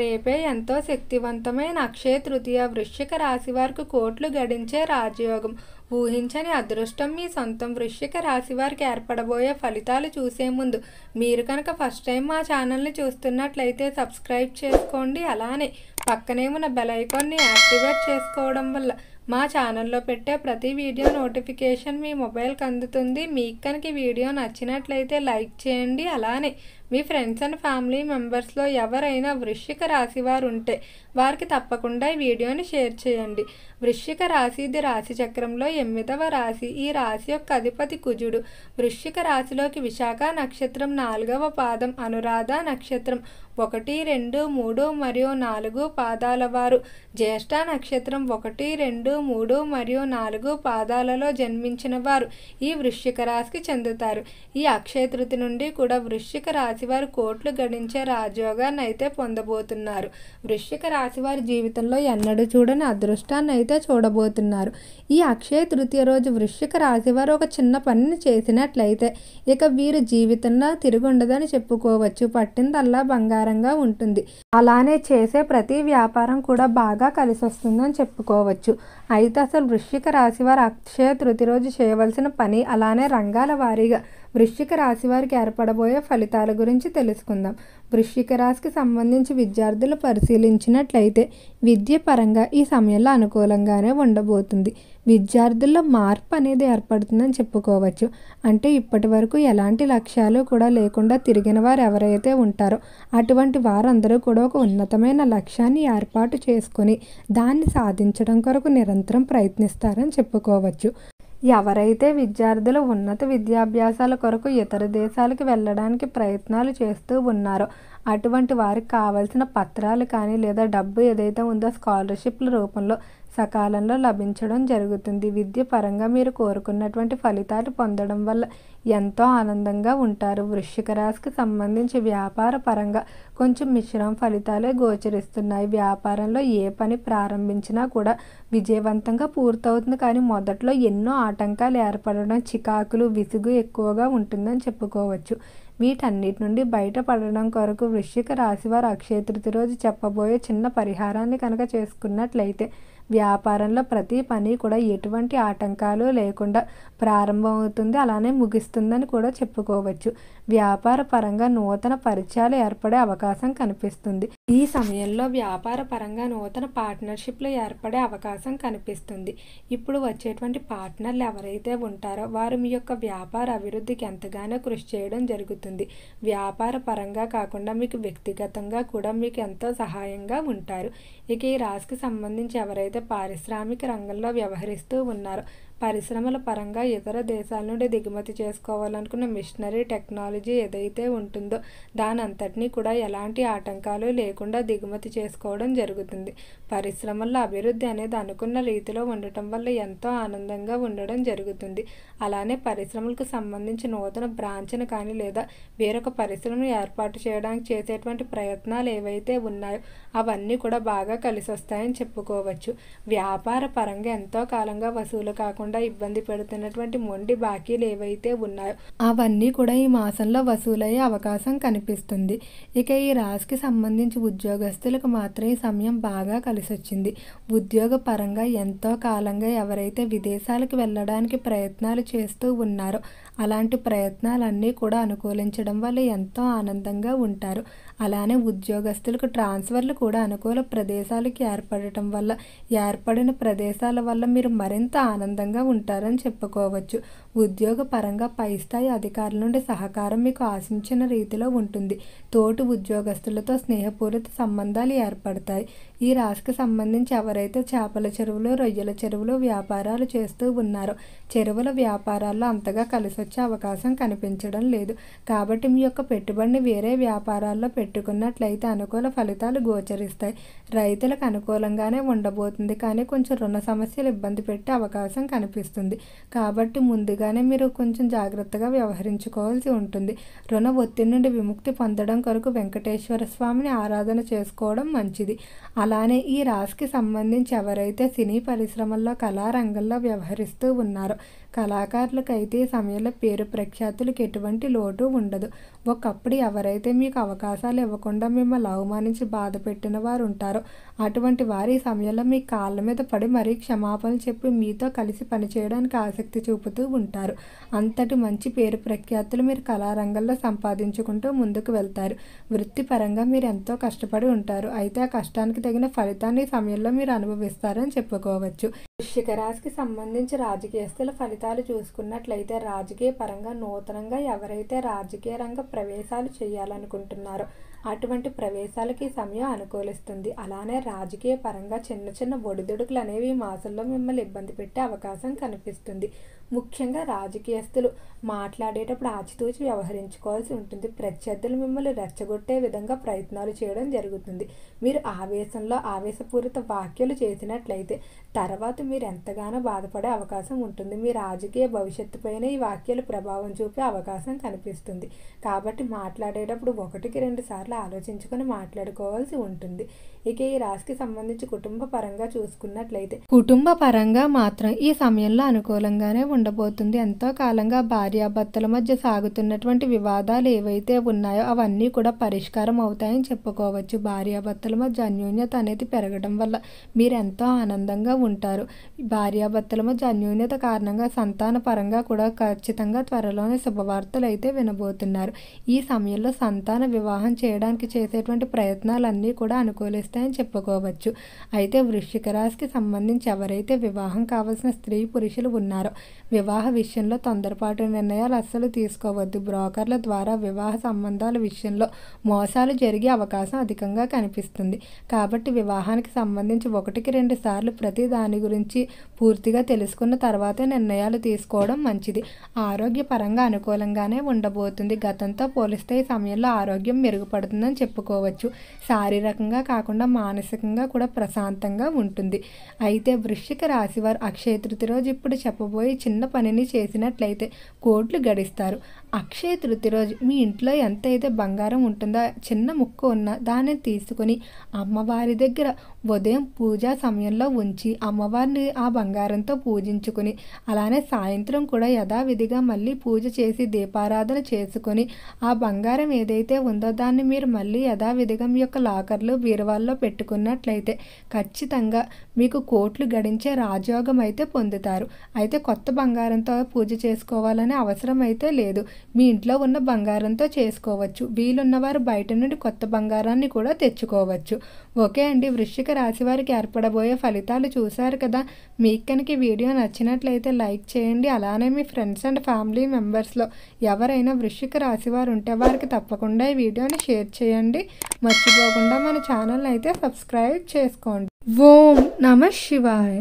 రేపే ఎంతో శక్తివంతమైన అక్షయ తృతీయ. వృశ్చిక రాశి వారికి కోట్లు గడించే రాజయోగం. ఊహించని అదృష్టం మీ సొంతం. వృశ్చిక రాశి వారికి ఏర్పడబోయే ఫలితాలు చూసే ముందు మీరు కనుక ఫస్ట్ టైం మా ఛానల్ని చూస్తున్నట్లయితే సబ్స్క్రైబ్ చేసుకోండి. అలానే పక్కనే ఉన్న బెల్ ఐకాన్ని యాక్టివేట్ చేసుకోవడం వల్ల మా ఛానల్లో పెట్టే ప్రతి వీడియో నోటిఫికేషన్ మీ మొబైల్కి అందుతుంది. మీకు కనుక ఈ వీడియో నచ్చినట్లయితే లైక్ చేయండి. అలానే మీ ఫ్రెండ్స్ అండ్ ఫ్యామిలీ మెంబర్స్లో ఎవరైనా వృశ్చిక రాశి వారు ఉంటే వారికి తప్పకుండా ఈ వీడియోని షేర్ చేయండి. వృశ్చిక రాశి ఇది రాశి చక్రంలో 8వ రాశి. ఈ రాశి యొక్క అధిపతి కుజుడు. వృశ్చిక రాశిలోకి విశాఖ నక్షత్రం 4వ పాదం, అనురాధ నక్షత్రం 1, 2, 3 మరియు 4 పాదాల వారు, జ్యేష్ఠ నక్షత్రం 1, 2, 3 మరియు 4 పాదాలలో జన్మించిన వారు ఈ వృశ్చిక రాశికి చెందుతారు. ఈ అక్షయ తృతీయ నుండి కూడా వృశ్చిక రాశి వారు కోట్లు గడించే రాజయోగాన్ని అయితే పొందబోతున్నారు. వృశ్చిక రాశి వారి జీవితంలో ఎన్నడూ చూడని అదృష్టాన్ని అయితే చూడబోతున్నారు. ఈ అక్షయ తృతీయ రోజు వృశ్చిక రాశి వారు ఒక చిన్న పనిని చేసినట్లయితే ఇక వీరి జీవితంలో తిరిగి ఉండదని చెప్పుకోవచ్చు. పట్టిందల్లా బంగారంగా ఉంటుంది. అలానే చేసే ప్రతి వ్యాపారం కూడా బాగా కలిసి వస్తుందని చెప్పుకోవచ్చు. అయితే అసలు వృశ్చిక రాశి వారు అక్షయ తృతీయ రోజు చేయవలసిన పని, అలానే రంగాల వారీగా వృశ్చిక రాశి వారికి ఏర్పడబోయే ఫలితాల గురించి తెలుసుకుందాం. వృశ్చిక రాశికి సంబంధించి విద్యార్థులు పరిశీలించినట్లయితే విద్య పరంగా ఈ సమయంలో అనుకూలంగానే ఉండబోతుంది. విద్యార్థుల్లో మార్పు అనేది ఏర్పడుతుందని చెప్పుకోవచ్చు. అంటే ఇప్పటి వరకు ఎలాంటి లక్ష్యాలు కూడా లేకుండా తిరిగిన వారు ఎవరైతే ఉంటారో అటువంటి వారందరూ కూడా ఒక ఉన్నతమైన లక్ష్యాన్ని ఏర్పాటు చేసుకొని దాన్ని సాధించడం కొరకు నిరంతరం ప్రయత్నిస్తారని చెప్పుకోవచ్చు. ఎవరైతే విద్యార్థులు ఉన్నత విద్యాభ్యాసాల కొరకు ఇతర దేశాలకు వెళ్ళడానికి ప్రయత్నాలు చేస్తూ ఉన్నారో అటువంటి వారికి కావాల్సిన పత్రాలు కానీ లేదా డబ్బు ఏదైతే ఉందో స్కాలర్షిప్ల రూపంలో సకాలంలో లభించడం జరుగుతుంది. విద్య పరంగా మీరు కోరుకున్నటువంటి ఫలితాలు పొందడం వల్ల ఎంతో ఆనందంగా ఉంటారు. వృశ్చిక రాశికి సంబంధించి వ్యాపార పరంగా కొంచెం మిశ్రమ ఫలితాలే గోచరిస్తున్నాయి. వ్యాపారంలో ఏ పని ప్రారంభించినా కూడా విజయవంతంగా పూర్తవుతుంది. కానీ మొదట్లో ఎన్నో ఆటంకాలు ఏర్పడడం, చికాకులు, విసుగు ఎక్కువగా ఉంటుందని చెప్పుకోవచ్చు. వీటన్నిటి నుండి బయటపడడం కొరకు వృశ్చిక రాశి వారు అక్షయ తృతీయ రోజు చెప్పబోయే చిన్న పరిహారాన్ని కనుక చేసుకున్నట్లయితే వ్యాపారంలో ప్రతి పని కూడా ఎటువంటి ఆటంకాలు లేకుండా ప్రారంభమవుతుంది, అలానే ముగిస్తుందని కూడా చెప్పుకోవచ్చు. వ్యాపార పరంగా నూతన పరిచయాలు ఏర్పడే అవకాశం కనిపిస్తుంది. ఈ సమయంలో వ్యాపార పరంగా నూతన పార్ట్నర్షిప్లు ఏర్పడే అవకాశం కనిపిస్తుంది. ఇప్పుడు వచ్చేటువంటి పార్ట్నర్లు ఎవరైతే ఉంటారో వారు మీ యొక్క వ్యాపార అభివృద్ధికి ఎంతగానో కృషి చేయడం జరుగుతుంది. వ్యాపార పరంగా కాకుండా మీకు వ్యక్తిగతంగా కూడా మీకు ఎంతో సహాయంగా ఉంటారు. ఇక ఈ రాశికి సంబంధించి ఎవరైతే పారిశ్రామిక రంగంలో వ్యవహరిస్తూ ఉన్నారో పరిశ్రమల పరంగా ఇతర దేశాల నుండి దిగుమతి చేసుకోవాలనుకున్న మిషనరీ టెక్నాలజీ ఏదైతే ఉంటుందో దాని అంతటినీ కూడా ఎలాంటి ఆటంకాలు లేకుండా దిగుమతి చేసుకోవడం జరుగుతుంది. పరిశ్రమల్లో అభివృద్ధి అనేది అనుకున్న రీతిలో ఉండటం వల్ల ఎంతో ఆనందంగా ఉండడం జరుగుతుంది. అలానే పరిశ్రమలకు సంబంధించి నూతన బ్రాంచ్ను కానీ లేదా వేరొక పరిశ్రమను ఏర్పాటు చేయడానికి చేసేటువంటి ప్రయత్నాలు ఏవైతే ఉన్నాయో అవన్నీ కూడా బాగా కలిసి వస్తాయని చెప్పుకోవచ్చు. వ్యాపార పరంగా ఎంతో కాలంగా వసూలు కాకుండా ఇబ్బంది పెడుతున్నటువంటి మొండి బాకీలు ఏవైతే ఉన్నాయో అవన్నీ కూడా ఈ మాసంలో వసూలయ్యే అవకాశం కనిపిస్తుంది. ఇక ఈ రాశికి సంబంధించి ఉద్యోగస్తులకు మాత్రం ఈ సమయం బాగా కలిసి వచ్చింది. ఉద్యోగ పరంగా ఎంతో కాలంగా ఎవరైతే విదేశాలకు వెళ్ళడానికి ప్రయత్నాలు చేస్తూ ఉన్నారో అలాంటి ప్రయత్నాలన్నీ కూడా అనుకూలించడం వల్ల ఎంతో ఆనందంగా ఉంటారు. అలానే ఉద్యోగస్తులకు ట్రాన్స్ఫర్లు కూడా అనుకూల ప్రదేశాలకి ఏర్పడటం వల్ల ఏర్పడిన ప్రదేశాల వల్ల మీరు మరింత ఆనందంగా ఉంటారని చెప్పుకోవచ్చు. ఉద్యోగ పరంగా పై స్థాయి అధికారుల నుండి సహకారం మీకు ఆశించిన రీతిలో ఉంటుంది. తోటి ఉద్యోగస్తులతో స్నేహపూరిత సంబంధాలు ఏర్పడతాయి. ఈ రాశికి సంబంధించి ఎవరైతే చేపల చెరువులు, రొయ్యల చెరువులు వ్యాపారాలు చేస్తూ ఉన్నారో చెరువుల వ్యాపారాల్లో అంతగా కలిసి వచ్చే అవకాశం కనిపించడం లేదు. కాబట్టి మీ యొక్క పెట్టుబడిని వేరే వ్యాపారాల్లో పెట్టుకున్నట్లయితే అనుకూల ఫలితాలు గోచరిస్తాయి. రైతులకు అనుకూలంగానే ఉండబోతుంది, కానీ కొంచెం రుణ సమస్యలు ఇబ్బంది పెట్టే అవకాశం కనిపిస్తుంది. కాబట్టి ముందుగానే మీరు కొంచెం జాగ్రత్తగా వ్యవహరించుకోవాల్సి ఉంటుంది. రుణ ఒత్తిడి నుండి విముక్తి పొందడం కొరకు వెంకటేశ్వర స్వామిని ఆరాధన చేసుకోవడం మంచిది. అలానే ఈ రాశికి సంబంధించి ఎవరైతే సినీ పరిశ్రమల్లో కళారంగంలో వ్యవహరిస్తూ ఉన్నారో కళాకారులకైతే ఈ సమయంలో పేరు ప్రఖ్యాతులకు ఎటువంటి లోటు ఉండదు. ఒకప్పుడు ఎవరైతే మీకు అవకాశాలు అవకాశాలు ఇవ్వకుండా మిమ్మల్ని అవమానించి బాధ పెట్టిన వారు ఉంటారో అటువంటి వారి సమయంలో మీ కాళ్ళ మీద పడి మరీ క్షమాపణలు చెప్పి మీతో కలిసి పనిచేయడానికి ఆసక్తి చూపుతూ ఉంటారు. అంతటి మంచి పేరు ప్రఖ్యాతులు మీరు కళారంగంలో సంపాదించుకుంటూ ముందుకు వెళ్తారు. వృత్తిపరంగా మీరు ఎంతో కష్టపడి ఉంటారు. అయితే ఆ కష్టానికి తగిన ఫలితాన్ని ఈ సమయంలో మీరు అనుభవిస్తారని చెప్పుకోవచ్చు. వృశ్చిక రాశికి సంబంధించి రాజకీయస్తుల ఫలితాలు చూసుకున్నట్లయితే రాజకీయ పరంగా నూతనంగా ఎవరైతే రాజకీయ రంగ ప్రవేశాలు చేయాలనుకుంటున్నారో అటువంటి ప్రవేశాలకి సమయం అనుకూలిస్తుంది. అలానే రాజకీయ పరంగా చిన్న చిన్న ఒడిదుడుకులు అనేవి ఈ మాసంలో మిమ్మల్ని ఇబ్బంది పెట్టే అవకాశం కనిపిస్తుంది. ముఖ్యంగా రాజకీయస్తులు మాట్లాడేటప్పుడు ఆచితూచి వ్యవహరించుకోవాల్సి ఉంటుంది. ప్రత్యర్థులు మిమ్మల్ని రెచ్చగొట్టే విధంగా ప్రయత్నాలు చేయడం జరుగుతుంది. మీరు ఆవేశంలో ఆవేశపూరిత వ్యాఖ్యలు చేసినట్లయితే తర్వాత మీరు ఎంతగానో బాధపడే అవకాశం ఉంటుంది. మీ రాజకీయ భవిష్యత్తు పైన ఈ వ్యాఖ్యలు ప్రభావం చూపే అవకాశం కనిపిస్తుంది. కాబట్టి మాట్లాడేటప్పుడు 1-2 సార్లు ఆలోచించుకొని మాట్లాడుకోవాల్సి ఉంటుంది. ఇక ఈ రాశికి సంబంధించి కుటుంబ పరంగా చూసుకున్నట్లయితే కుటుంబ పరంగా మాత్రం ఈ సమయంలో అనుకూలంగానే ఉండబోతుంది. ఎంతో కాలంగా భార్యాభర్తల మధ్య సాగుతున్నటువంటి వివాదాలు ఏవైతే ఉన్నాయో అవన్నీ కూడా పరిష్కారం అవుతాయని చెప్పుకోవచ్చు. భార్యాభర్తల మధ్య అన్యోన్యత అనేది పెరగడం వల్ల మీరు ఎంతో ఆనందంగా ఉంటారు. భార్యాభర్తల మధ్య అన్యోన్యత కారణంగా సంతాన పరంగా కూడా ఖచ్చితంగా త్వరలోనే శుభవార్తలు అయితే వినబోతున్నారు. ఈ సమయంలో సంతాన వివాహం చేయడానికి చేసేటువంటి ప్రయత్నాలన్నీ కూడా అనుకూలిస్తాయని చెప్పుకోవచ్చు. అయితే వృశ్చిక రాశికి సంబంధించి ఎవరైతే వివాహం కావాల్సిన స్త్రీ పురుషులు ఉన్నారో వివాహ విషయంలో తొందరపాటు నిర్ణయాలు అస్సలు తీసుకోవద్దు. బ్రోకర్ల ద్వారా వివాహ సంబంధాల విషయంలో మోసాలు జరిగే అవకాశం అధికంగా కనిపిస్తుంది. కాబట్టి వివాహానికి సంబంధించి 1-2 సార్లు ప్రతి దాని గురించి పూర్తిగా తెలుసుకున్న తర్వాతే నిర్ణయాలు తీసుకోవడం మంచిది. ఆరోగ్యపరంగా అనుకూలంగానే ఉండబోతుంది. గతంతో పోలిస్తే ఈ సమయంలో ఆరోగ్యం మెరుగుపడుతుందని చెప్పుకోవచ్చు. శారీరకంగా కాకుండా మానసికంగా కూడా ప్రశాంతంగా ఉంటుంది. అయితే వృశ్చిక రాశి వారు అక్షయ తృతీయ రోజు ఇప్పుడు చెప్పబోయే చిన్న పనిని చేసినట్లయితే కోట్లు గడిస్తారు. అక్షయ తృతీయ రోజు మీ ఇంట్లో ఎంతైతే బంగారం ఉంటుందో చిన్న ముక్క ఉన్న దాన్ని తీసుకొని అమ్మవారి దగ్గర ఉదయం పూజా సమయంలో ఉంచి అమ్మవారిని ఆ బంగారంతో పూజించుకుని అలానే సాయంత్రం కూడా యథావిధిగా మళ్ళీ పూజ చేసి దీపారాధన చేసుకొని ఆ బంగారం ఏదైతే ఉందో దాన్ని మీరు మళ్ళీ యథావిధిగా మీ యొక్క లాకర్లు బీరువాల్లో పెట్టుకున్నట్లయితే ఖచ్చితంగా మీకు కోట్లు గడించే రాజయోగం అయితే పొందుతారు. అయితే కొత్త బంగారంతో పూజ చేసుకోవాలనే అవసరం అయితే లేదు. మీ ఇంట్లో ఉన్న బంగారంతో చేసుకోవచ్చు. వీలున్నవారు బయట నుండి కొత్త బంగారాన్ని కూడా తెచ్చుకోవచ్చు. ఓకే అండి, వృశ్చిక రాశి వారికి ఏర్పడబోయే ఫలితాలు చూశారు కదా. మీకు కనుక ఈ వీడియో నచ్చినట్లయితే లైక్ చేయండి. అలానే మీ ఫ్రెండ్స్ అండ్ ఫ్యామిలీ మెంబర్స్లో ఎవరైనా వృశ్చిక రాశి వారు ఉంటే వారికి తప్పకుండా ఈ వీడియోని షేర్ చేయండి. మర్చిపోకుండా మన ఛానల్ని అయితే సబ్స్క్రైబ్ చేసుకోండి. ఓం నమః శివాయ.